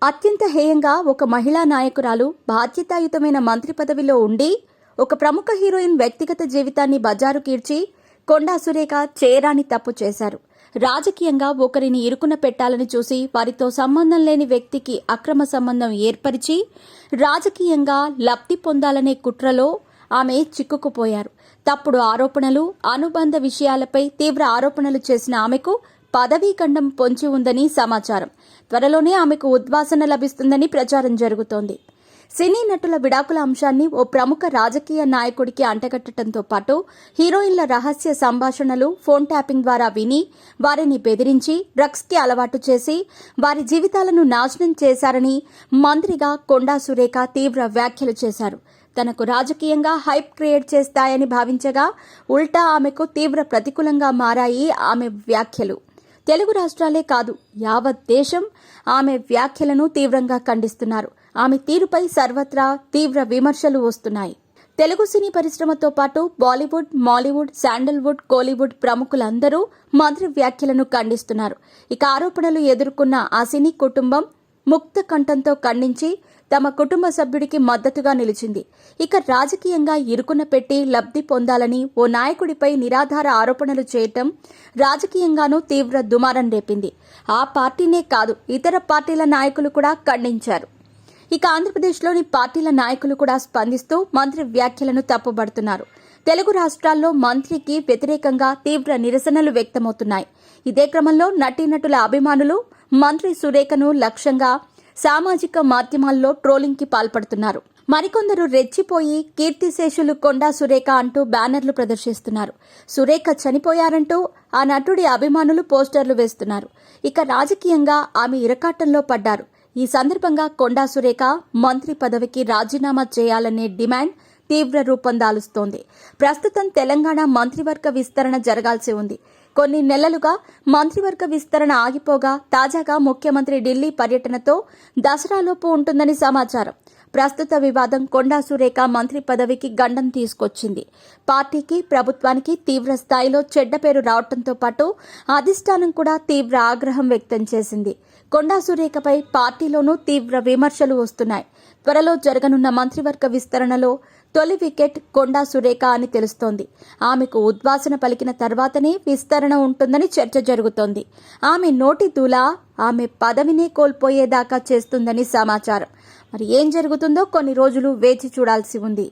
అత్యంత హేయంగా ఒక మహిళా నాయకురాలు బాధ్యతాయుతమైన మంత్రి పదవిలో ఉండి ఒక ప్రముఖ హీరోయిన్ వ్యక్తిగత జీవితాన్ని బజారు కీర్చి కొండా సురేఖ చేయరాని తప్పు చేశారు. రాజకీయంగా ఒకరిని ఇరుకున పెట్టాలని చూసి వారితో సంబంధం లేని వ్యక్తికి అక్రమ సంబంధం ఏర్పరిచి రాజకీయంగా లబ్ధి పొందాలనే కుట్రలో ఆమె చిక్కుకుపోయారు. తప్పుడు ఆరోపణలు, అనుబంధ విషయాలపై తీవ్ర ఆరోపణలు చేసిన ఆమెకు పదవీఖండం పొంచి ఉందని సమాచారం. త్వరలోనే ఆమెకు ఉద్వాసన లభిస్తుందని ప్రచారం జరుగుతోంది. సినీ నటుల విడాకుల అంశాన్ని ఓ ప్రముఖ రాజకీయ నాయకుడికి అంటగట్టడంతో పాటు హీరోయిన్ల రహస్య సంభాషణలు ఫోన్ ట్యాపింగ్ ద్వారా విని వారిని బెదిరించి డ్రగ్స్కి అలవాటు చేసి వారి జీవితాలను నాశనం చేశారని మంత్రిగా కొండా సురేఖ తీవ్ర వ్యాఖ్యలు చేశారు. తనకు రాజకీయంగా హైప్ క్రియేట్ చేస్తాయని భావించగా ఉల్టా ఆమెకు తీవ్ర ప్రతికూలంగా మారాయి ఆమె వ్యాఖ్యలు. తెలుగు రాష్ట్రాలే కాదు, యావత్ దేశం ఆమె వ్యాఖ్యలను తీవ్రంగా ఖండిస్తున్నారు. ఆమె తీరుపై సర్వత్రా తీవ్ర విమర్శలు వస్తున్నాయి. తెలుగు సినీ పరిశ్రమతో పాటు బాలీవుడ్, మాలీవుడ్, శాండల్వుడ్, కోలీవుడ్ ప్రముఖులందరూ మంత్రి వ్యాఖ్యలను ఖండిస్తున్నారు. ఇక ఆరోపణలు ఎదుర్కొన్న ఆ సినీ కుటుంబం ముక్త కంఠంతో ఖండించి తమ కుటుంబ సభ్యుడికి మద్దతుగా నిలిచింది. ఇక రాజకీయంగా ఇరుకున పెట్టి లబ్ధి పొందాలని ఓ నాయకుడిపై నిరాధార ఆరోపణలు చేయటం రాజకీయంగానూ తీవ్ర దుమారం రేపింది. ఆ పార్టీనే కాదు, ఇతర పార్టీల నాయకులు కూడా ఖండించారు. ఇక ఆంధ్రప్రదేశ్లోని పార్టీల నాయకులు కూడా స్పందిస్తూ మంత్రి వ్యాఖ్యలను తప్పుబడుతున్నారు. తెలుగు రాష్ట్రాల్లో మంత్రికి వ్యతిరేకంగా తీవ్ర నిరసనలు వ్యక్తమవుతున్నాయి. ఇదే క్రమంలో నటీనటుల అభిమానులు మంత్రి సురేఖను లక్ష్యంగా సామాజిక మాధ్యమాల్లో ట్రోలింగ్కి పాల్పడుతున్నారు. మరికొందరు రెచ్చిపోయి కీర్తిశేషులు కొండా సురేఖ అంటూ బ్యానర్లు ప్రదర్శిస్తున్నారు. సురేఖ చనిపోయారంటూ ఆ నటుడి అభిమానులు పోస్టర్లు వేస్తున్నారు. ఇక రాజకీయంగా ఆమె ఇరకాటంలో పడ్డారు. ఈ సందర్భంగా కొండా సురేఖ మంత్రి పదవికి రాజీనామా చేయాలనే డిమాండ్ తీవ్ర రూపం దాలుస్తోంది. ప్రస్తుతం తెలంగాణ మంత్రివర్గ విస్తరణ జరగాల్సి ఉంది. కొన్ని నెలలుగా మంత్రివర్గ విస్తరణ ఆగిపోగా తాజాగా ముఖ్యమంత్రి ఢిల్లీ పర్యటనతో దసరాలోపు ఉంటుందని సమాచారం. ప్రస్తుత వివాదం కొండా సురేఖ మంత్రి పదవికి గండం తీసుకొచ్చింది. పార్టీకి, ప్రభుత్వానికి తీవ్ర స్థాయిలో చెడ్డ పేరు రావడంతో పాటు అధిష్టానం కూడా తీవ్ర ఆగ్రహం వ్యక్తం చేసింది. కొండా సురేఖపై పార్టీలోనూ తీవ్ర విమర్శలు వస్తున్నాయి. త్వరలో జరగనున్న మంత్రివర్గ విస్తరణలో తొలి వికెట్ కొండా సురేఖ అని తెలుస్తోంది. ఆమెకు ఉద్వాసన పలికిన తర్వాతనే విస్తరణ ఉంటుందని చర్చ జరుగుతోంది. ఆమె నోటి దూల ఆమె పదవినే కోల్పోయేదాకా చేస్తుందని సమాచారం. మరి ఏం జరుగుతుందో కొన్ని రోజులు వేచి చూడాల్సి ఉంది.